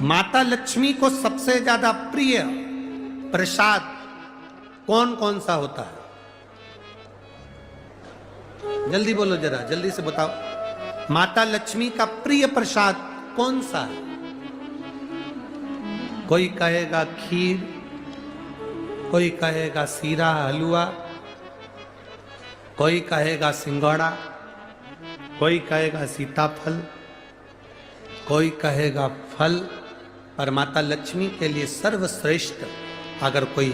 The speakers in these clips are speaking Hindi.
माता लक्ष्मी को सबसे ज्यादा प्रिय प्रसाद कौन कौन सा होता है? जल्दी बोलो जरा, जल्दी से बताओ। माता लक्ष्मी का प्रिय प्रसाद कौन सा है? कोई कहेगा खीर, कोई कहेगा सीरा हलवा, कोई कहेगा सिंघोड़ा, कोई कहेगा सीताफल, कोई कहेगा फल। पर माता लक्ष्मी के लिए सर्वश्रेष्ठ अगर कोई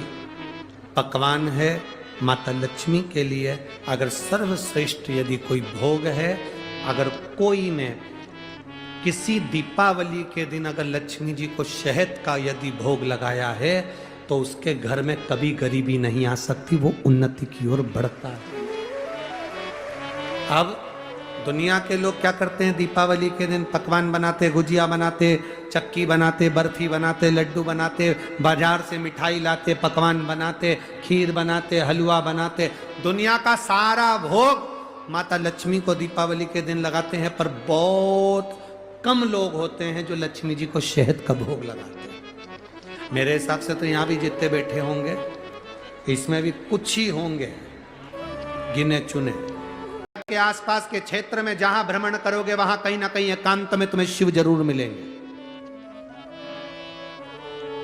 पकवान है, माता लक्ष्मी के लिए अगर सर्वश्रेष्ठ यदि कोई भोग है, अगर कोई ने किसी दीपावली के दिन अगर लक्ष्मी जी को शहद का यदि भोग लगाया है तो उसके घर में कभी गरीबी नहीं आ सकती, वो उन्नति की ओर बढ़ता है। अब दुनिया के लोग क्या करते हैं? दीपावली के दिन पकवान बनाते, गुजिया बनाते, चक्की बनाते, बर्फी बनाते, लड्डू बनाते, बाजार से मिठाई लाते, पकवान बनाते, खीर बनाते, हलवा बनाते। दुनिया का सारा भोग माता लक्ष्मी को दीपावली के दिन लगाते हैं, पर बहुत कम लोग होते हैं जो लक्ष्मी जी को शहद का भोग लगाते हैं। मेरे हिसाब से तो यहां भी जितने बैठे होंगे इसमें भी कुछ ही होंगे गिने चुने। के आसपास के क्षेत्र में जहां भ्रमण करोगे वहां कहीं ना कहीं एकांत में तुम्हें शिव जरूर मिलेंगे।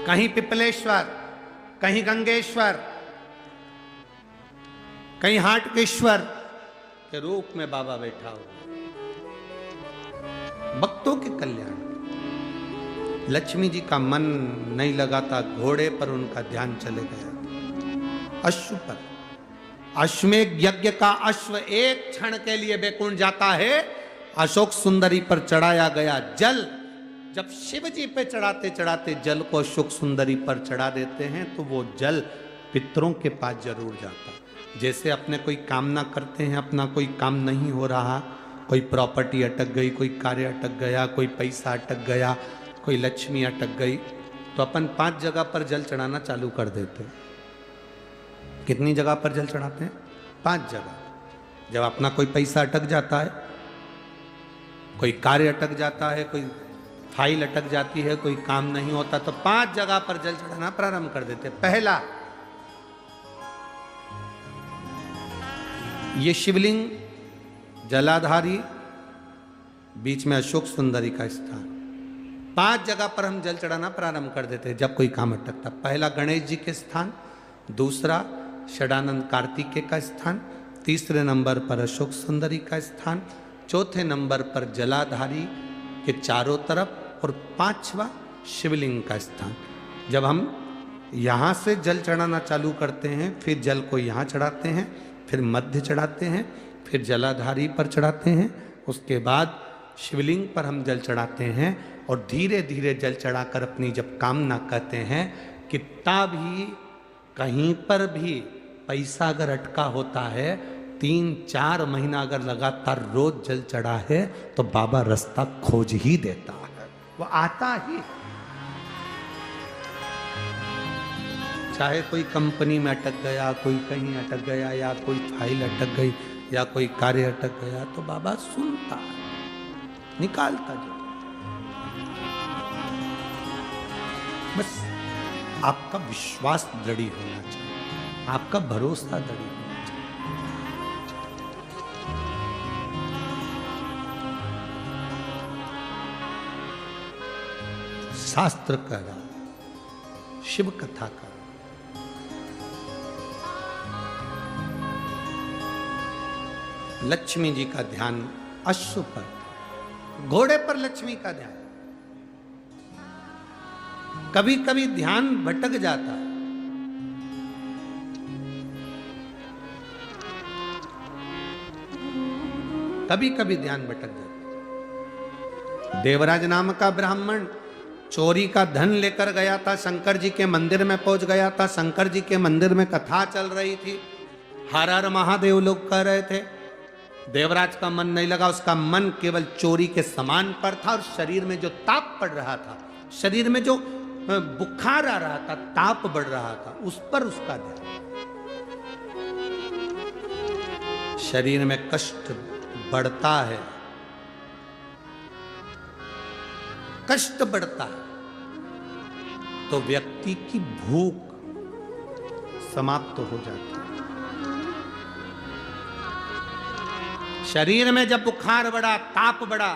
कहीं पिपलेश्वर, कहीं गंगेश्वर, कहीं हाटकेश्वर के रूप में बाबा बैठा हो। भक्तों के कल्याण। लक्ष्मी जी का मन नहीं लगाता घोड़े पर, उनका ध्यान चले गया अश्व पर। अश्वमेध यज्ञ का अश्व एक क्षण के लिए बैकुंठ जाता है। अशोक सुंदरी पर चढ़ाया गया जल, जब शिव जी पे चढ़ाते चढ़ाते जल को अशोक सुंदरी पर चढ़ा देते हैं तो वो जल पितरों के पास जरूर जाता। जैसे अपने कोई कामना करते हैं, अपना कोई काम नहीं हो रहा, कोई प्रॉपर्टी अटक गई, कोई कार्य अटक गया, कोई पैसा अटक गया, कोई लक्ष्मी अटक गई, तो अपन 5 जगह पर जल चढ़ाना चालू कर देते हैं। कितनी जगह पर जल चढ़ाते हैं? 5 जगह। जब अपना कोई पैसा अटक जाता है, कोई कार्य अटक जाता है, कोई फाइल अटक जाती है, कोई काम नहीं होता, तो 5 जगह पर जल चढ़ाना प्रारंभ कर देते हैं। पहला, ये शिवलिंग जलाधारी, बीच में अशोक सुंदरी का स्थान। 5 जगह पर हम जल चढ़ाना प्रारंभ कर देते हैं जब कोई काम अटकता। पहला गणेश जी के स्थान, दूसरा षडानंद कार्तिकेय का स्थान, तीसरे नंबर पर अशोक सुंदरी का स्थान, चौथे नंबर पर जलाधारी के चारों तरफ, और 5वां शिवलिंग का स्थान। जब हम यहाँ से जल चढ़ाना चालू करते हैं, फिर जल को यहाँ चढ़ाते हैं, फिर मध्य चढ़ाते हैं, फिर जलाधारी पर चढ़ाते हैं, उसके बाद शिवलिंग पर हम जल चढ़ाते हैं, और धीरे धीरे जल चढ़ाकर अपनी जब कामना कहते हैं, कितना भी कहीं पर भी पैसा अगर अटका होता है, 3-4 महीना अगर लगातार रोज जल चढ़ा है तो बाबा रास्ता खोज ही देता है, वो आता ही। चाहे कोई कंपनी में अटक गया, कोई कहीं अटक गया, या कोई फाइल अटक गई, या कोई कार्य अटक गया, तो बाबा सुनता है, निकालता जाता। बस आपका विश्वास दृढ़ होना चाहिए, आपका भरोसा दृढ़ होना चाहिए। शास्त्र कह रहा, शिव कथा का, लक्ष्मी जी का ध्यान अश्व पर, घोड़े पर लक्ष्मी का ध्यान। कभी कभी ध्यान भटक जाता है, कभी कभी ध्यान भटक जाता है। देवराज नाम का ब्राह्मण चोरी का धन लेकर गया था, शंकर जी के मंदिर में पहुंच गया था। शंकर जी के मंदिर में कथा चल रही थी, हर हर महादेव लोग कह रहे थे। देवराज का मन नहीं लगा, उसका मन केवल चोरी के सामान पर था, और शरीर में जो ताप पड़ रहा था, शरीर में जो बुखार आ रहा था, ताप बढ़ रहा था, उस पर उसका ध्यान। शरीर में कष्ट बढ़ता है, कष्ट बढ़ता है, तो व्यक्ति की भूख समाप्त हो जाती है। शरीर में जब बुखार बढ़ा, ताप बढ़ा,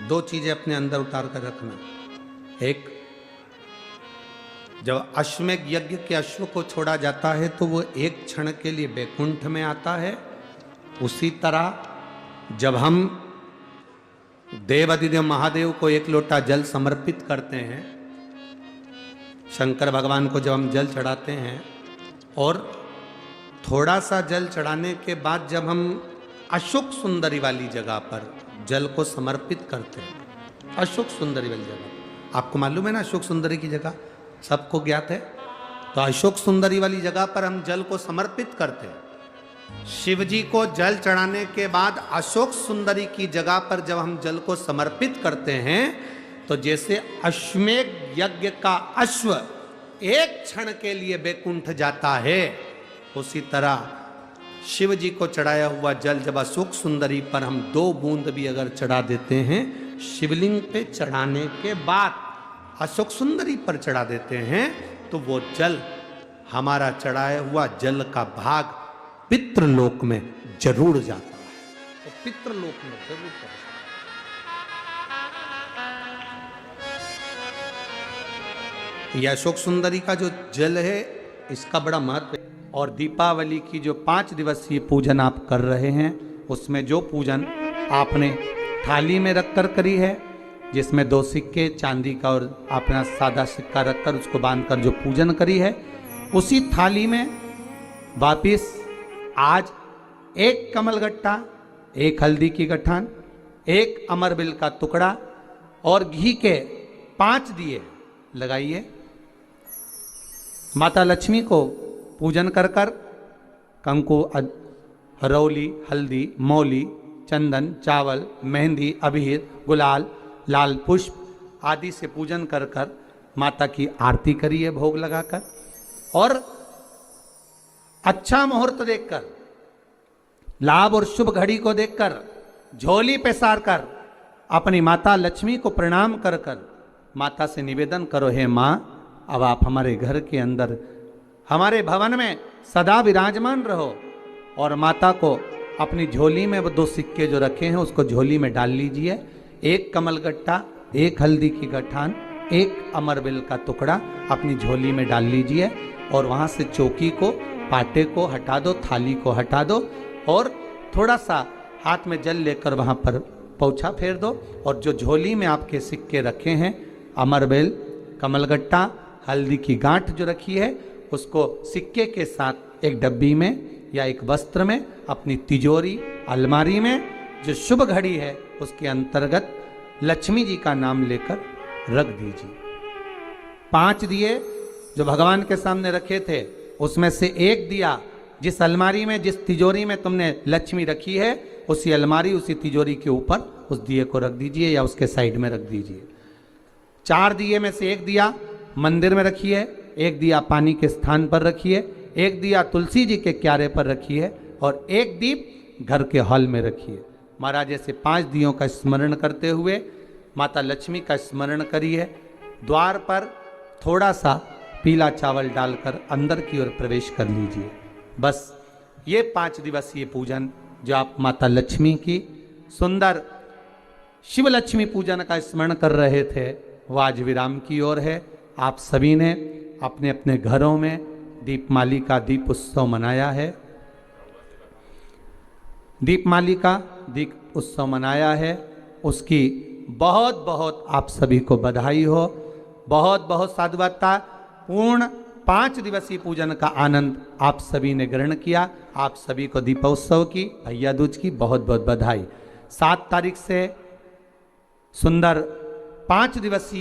दो चीजें अपने अंदर उतार कर रखना। एक, जब अश्वमेध यज्ञ के अश्व को छोड़ा जाता है तो वो एक क्षण के लिए बैकुंठ में आता है। उसी तरह जब हम देवाधिदेव महादेव को एक लोटा जल समर्पित करते हैं, शंकर भगवान को जब हम जल चढ़ाते हैं और थोड़ा सा जल चढ़ाने के बाद जब हम अशोक सुंदरी वाली जगह पर जल को समर्पित करते हैं, अशोक सुंदरी वाली जगह आपको मालूम है ना, अशोक सुंदरी की जगह सबको ज्ञात है। तो अशोक सुंदरी वाली जगह पर हम जल को समर्पित करते हैं। शिव जी को जल चढ़ाने के बाद अशोक सुंदरी की जगह पर जब हम जल को समर्पित करते हैं तो जैसे अश्वमेध यज्ञ का अश्व एक क्षण के लिए बैकुंठ जाता है, उसी तरह शिव जी को चढ़ाया हुआ जल जब अशोक सुंदरी पर हम 2 बूंद भी अगर चढ़ा देते हैं, शिवलिंग पे चढ़ाने के बाद अशोक सुंदरी पर चढ़ा देते हैं, तो वो जल, हमारा चढ़ाया हुआ जल का भाग पितृलोक में जरूर जाता है। तो पितृलोक में जरूर जाता है। यह अशोक सुंदरी का जो जल है, इसका बड़ा महत्व है। और दीपावली की जो 5 दिवसीय पूजन आप कर रहे हैं, उसमें जो पूजन आपने थाली में रखकर करी है, जिसमें 2 सिक्के चांदी का और अपना सादा सिक्का रखकर उसको बांधकर जो पूजन करी है, उसी थाली में वापिस आज 1 कमलगट्टा, 1 हल्दी की गठान, 1 अमरबिल का टुकड़ा और घी के 5 दिए लगाइए। माता लक्ष्मी को पूजन कर कर कंकु, हरौली, हल्दी, मौली, चंदन, चावल, मेहंदी, अबीर, गुलाल, लाल पुष्प आदि से पूजन कर कर माता की आरती करिए भोग लगाकर। और अच्छा मुहूर्त देखकर, लाभ और शुभ घड़ी को देखकर झोली पे सार कर अपनी माता लक्ष्मी को प्रणाम कर कर माता से निवेदन करो, हे माँ, अब आप हमारे घर के अंदर, हमारे भवन में सदा विराजमान रहो। और माता को अपनी झोली में वो 2 सिक्के जो रखे हैं उसको झोली में डाल लीजिए। 1 कमलगट्टा, 1 हल्दी की गठान, 1 अमरबिल का टुकड़ा अपनी झोली में डाल लीजिए और वहाँ से चौकी को, पाटे को हटा दो, थाली को हटा दो और थोड़ा सा हाथ में जल लेकर वहाँ पर पोंछा फेर दो। और जो झोली में आपके सिक्के रखे हैं, अमरबिल, कमलगट्टा, हल्दी की गांठ जो रखी है, उसको सिक्के के साथ एक डब्बी में या एक वस्त्र में अपनी तिजोरी, अलमारी में जो शुभ घड़ी है उसके अंतर्गत लक्ष्मी जी का नाम लेकर रख दीजिए। 5 दिए जो भगवान के सामने रखे थे, उसमें से 1 दिया जिस अलमारी में, जिस तिजोरी में तुमने लक्ष्मी रखी है, उसी अलमारी, उसी तिजोरी के ऊपर उस दिए को रख दीजिए या उसके साइड में रख दीजिए। 4 दिए में से 1 दिया मंदिर में रखिए, 1 दिया पानी के स्थान पर रखिए, 1 दिया तुलसी जी के क्यारे पर रखिए और 1 दीप घर के हॉल में रखिए। महाराज ऐसे 5 दियों का स्मरण करते हुए माता लक्ष्मी का स्मरण करिए। द्वार पर थोड़ा सा पीला चावल डालकर अंदर की ओर प्रवेश कर लीजिए। बस ये 5 दिवसीय पूजन जो आप माता लक्ष्मी की सुंदर शिव लक्ष्मी पूजन का स्मरण कर रहे थे, वो आज विराम की ओर है। आप सभी ने अपने अपने घरों में दीपमाली का दीप उत्सव मनाया है, दीपमाली का दीप उत्सव मनाया है। उसकी बहुत बहुत आप सभी को बधाई हो, बहुत बहुत साधुवादता। पूर्ण 5 दिवसीय पूजन का आनंद आप सभी ने ग्रहण किया। आप सभी को दीपोत्सव की, भैया दूज की बहुत बहुत बधाई। 7 तारीख से सुंदर 5 दिवसीय